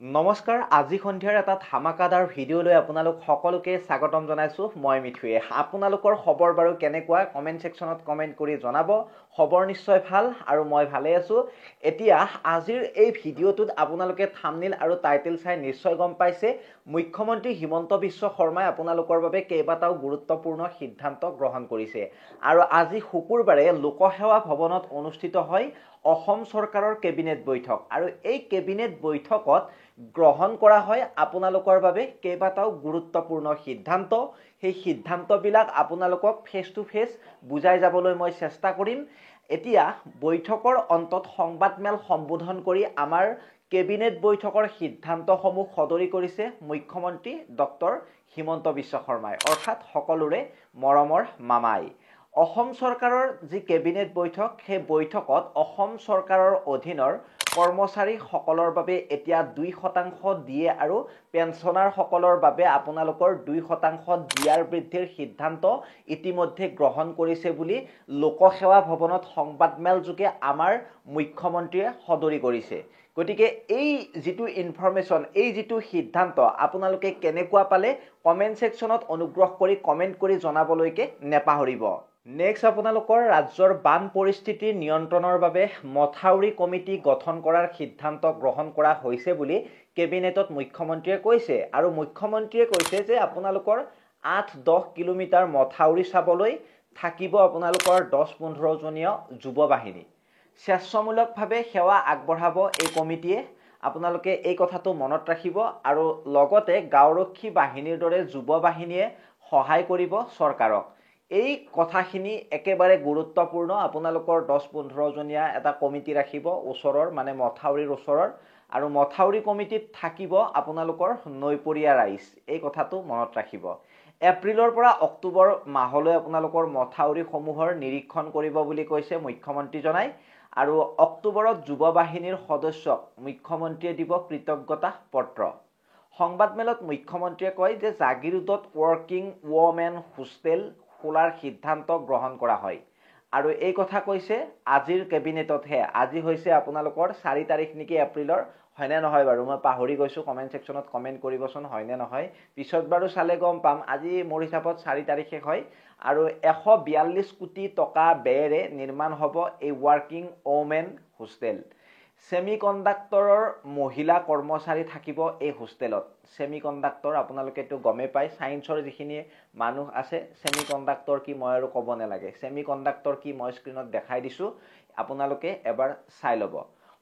নমস্কাৰ আজি সন্ধিয়াৰ এটা ধামাকাদাৰ ভিডিঅ' লৈ আপোনালোক সকলোকে স্বাগতম জনাইছো মই মিঠুয়ে আপোনালোকৰ খবৰ বাৰু কেনেকুৱা কমেন্ট সেকশনত কমেন্ট কৰি জনাব খবৰ নিশ্চয় ভাল আৰু মই ভালে আছো এতিয়া আজিৰ এই ভিডিঅ'টোত আপোনালোকে থাম্বনেইল আৰু টাইটেল চাই নিশ্চয় গম পাইছে মুখ্যমন্ত্ৰী হিমন্ত বিশ্ব শৰ্মাই আপোনালোকৰ বাবে কেইবাটাও গুৰুত্বপূৰ্ণ সিদ্ধান্ত গ্ৰহণ কৰিছে আৰু আজি শুকুৰবাৰে লোকসেৱা ভৱনত অনুষ্ঠিত হয় অসম চৰকাৰৰ কেবিনেট বৈঠক আৰু এই কেবিনেট বৈঠকত গ্ৰহণ কৰা হয় আপোনালোকৰ বাবে কেইবাটাও গুৰুত্বপূৰ্ণ সিদ্ধান্ত সেই সিদ্ধান্তবিলাক আপোনালোকক ফেস টু ফেস বুজাই যাবলৈ মই চেষ্টা কৰিম এতিয়া বৈঠকৰ অন্তত সংবাদমেল সম্বোধন কৰি আমাৰ কেবিনেট বৈঠকৰ সিদ্ধান্তসমূহ সদৰি কৰিছে মুখ্যমন্ত্ৰী ডক্টৰ হিমন্ত বিশ্ব শৰ্মাই অৰ্থাৎ সকলোৰে মৰমৰ মামাই অসম চৰকাৰৰ যি কেবিনেট বৈঠক সেই বৈঠকত অসম চৰকাৰৰ অধীনৰ কৰ্মচাৰী সকলৰ বাবে এতিয়া 2% দিয়ে আৰু পেনশনাৰ সকলৰ বাবে আপোনালোকৰ 2% দিয়াৰ বৃদ্ধিৰ সিদ্ধান্ত ইতিমধ্যে গ্ৰহণ কৰিছে বুলি লোকসেৱা ভৱনত সংবাদমেল যোগে আমাৰ মুখ্যমন্ত্ৰীয়ে সদৰি কৰিছে গতিকে এই যেটো ইনফৰমেশন এই যেটো সিদ্ধান্ত আপোনালোকে কেনেকুৱা পালে কমেন্ট সেকশনত অনুগ্ৰহ কৰি কমেন্ট কৰি জনাবলৈকে নেপাহৰিব নেক্সট আপোনালোকৰ ৰাজ্যৰ বান পৰিস্থিতি নিয়ন্ত্ৰণৰ বাবে মথাউৰি কমিটি গঠন কৰাৰ সিদ্ধান্ত গ্ৰহণ কৰা হৈছে বুলি কেবিনেটত মুখ্যমন্ত্ৰীয়ে কৈছে আৰু মুখ্যমন্ত্ৰীয়ে কৈছে যে আপোনালোকৰ 8-10 কিলোমিটাৰ মথাউৰি চাবলৈ থাকিব আপোনালোকৰ 10-15 জনীয়া যুৱ বাহিনী স্বেচ্ছামূলকভাৱে সেৱা আগবঢ়াব এই কমিটিয়ে আপোনালোকে এই কথাটো মনত ৰাখিব আৰু লগতে গাঁওৰক্ষী বাহিনীৰ দৰে যুৱ বাহিনীয়ে সহায় কৰিব চৰকাৰক এই কথাখিনি একেবাৰে গুৰুত্বপূৰ্ণ আপোনালোকৰ 10-15 জনীয়া এটা কমিটি ৰাখিব ওচৰৰ মানে মথাউৰিৰ ওচৰৰ আৰু মথাউৰি কমিটিত থাকিব আপোনালোকৰ নৈপৰীয়া ৰাইজ এই কথাটো মনত ৰাখিব এপ্ৰিলৰ পৰা অক্টোবৰ মাহলৈ আপোনালোকৰ মথাউৰি সমূহৰ নিৰীক্ষণ কৰিব বুলি কৈছে মুখ্যমন্ত্ৰী জনাই আৰু অক্টোবৰত যুৱ বাহিনীৰ সদস্যক মুখ্যমন্ত্ৰীয়ে দিব কৃতজ্ঞতা পত্ৰ সংবাদমেলত মুখ্যমন্ত্ৰীয়ে কয় যে জাগিৰোডত ওয়াৰ্কিং ওমেন হোস্টেল খোলাৰ সিদ্ধান্ত গ্ৰহণ কৰা হয় আৰু এই কথা কৈছে আজিৰ কেবিনেটতহে আজি হৈছে আপোনালোকৰ 4 তাৰিখ নেকি এপ্ৰিলৰ হয়নে নহয় বাৰু মই পাহৰি গৈছো কমেন্ট সেকশনত কমেন্ট কৰিবচোন হয়নে নহয় পিছত বাৰু চালে গম পাম আজি মোৰ হিচাপত 4 তাৰিখে হয় আৰু 142 কোটি টকা ব্যয়েৰে নিৰ্মাণ হ'ব এই ওয়াৰ্কিং ওমেন হোস্টেল সেমিকন্ডাক্টৰৰ মহিলা কৰ্মচাৰী থাকিব এই হোস্টেলত সেমিকন্ডাক্টৰ আপোনালোকে তো গমে পায় সায়েন্সৰ যিখিনি মানুহ আছে সেমিকন্ডাক্টৰ কি মই আৰু ক'ব নালাগে সেমিকন্ডাক্টৰ কি মই স্ক্ৰিনত দেখাই দিছো আপোনালোকে এবাৰ চাই ল'ব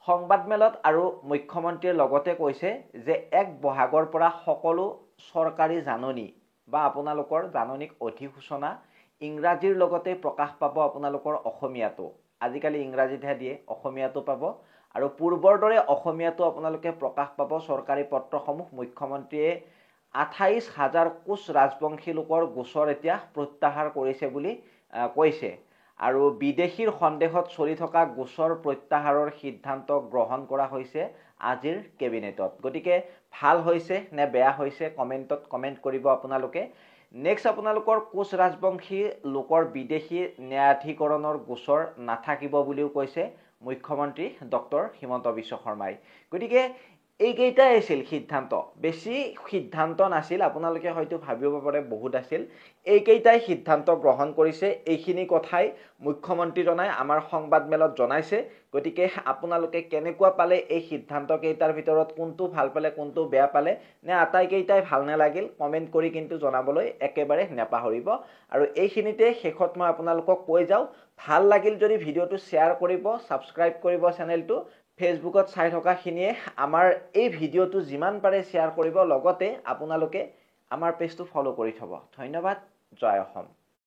সংবাদমেলত আৰু মুখ্যমন্ত্ৰীৰ লগতে কৈছে যে এক বহাগৰ পৰা সকলো চৰকাৰী জাননী বা আপোনালোকৰ জাননীক অধিসূচনা ইংৰাজীৰ লগতে প্ৰকাশ পাব আপোনালোকৰ অসমীয়াটো আজিকালি ইংৰাজীতহে দিয়ে অসমীয়াটো পাব আৰু পূৰ্বৰ দৰে অসমীয়াটো আপোনালোকে প্ৰকাশ পাব চৰকাৰী পত্ৰসমূহ মুখ্যমন্ত্ৰীয়ে 28000 কোচ ৰাজবংশী লোকৰ গোচৰ এতিয়া প্ৰত্যাহাৰ কৰিছে বুলি কৈছে আৰু বিদেশীৰ সন্দেহত চলি থকা গোচৰ প্ৰত্যাহাৰৰ সিদ্ধান্ত গ্ৰহণ কৰা হৈছে আজিৰ কেবিনেটত গতিকে ভাল হৈছে নে বেয়া হৈছে কমেন্টত কমেন্ট কৰিব আপোনালোকে নেক্সট আপোনালোকৰ কোচ ৰাজবংশী লোকৰ বিদেশী ন্যায়াধিকৰণৰ গোচৰ নাথাকিব বুলিও কৈছে মুখ্যমন্ত্ৰী ডক্টৰ হিমন্ত বিশ্ব শৰ্মাই গতিকে এইকেইটাই আছিল সিদ্ধান্ত বেছি সিদ্ধান্ত নাছিল আপোনালোকে হয়তো ভাবিব পাৰে বহুত আছিল এইকেইটাই সিদ্ধান্ত গ্ৰহণ কৰিছে এইখিনি কথাই মুখ্যমন্ত্ৰী জনাই আমাৰ সংবাদমেলত জনাইছে গতিকে আপোনালোকে কেনেকুৱা পালে এই সিদ্ধান্ত কেইটাৰ ভিতৰত কোনটো ভাল পালে কোনটো বেয়া পালে নে আটাইকেইটাই ভাল নালাগিল কমেন্ট কৰি কিন্তু জনাবলৈ একেবাৰে নেপাহৰিব আৰু এইখিনিতে শেষত মই আপোনালোকক কৈ যাও ভাল লাগিল যদি ভিডিওটো শেয়াৰ কৰিব সাবস্ক্ৰাইব কৰিব চেনেলটো ফেসবুকত চাই থকা খিনিয়ে আমাৰ এই ভিডিওটো যিমান পাৰে শেয়াৰ কৰিব লগতে আপোনালোকে আমাৰ পেজটো ফলো কৰি থব ধন্যবাদ জয় অসম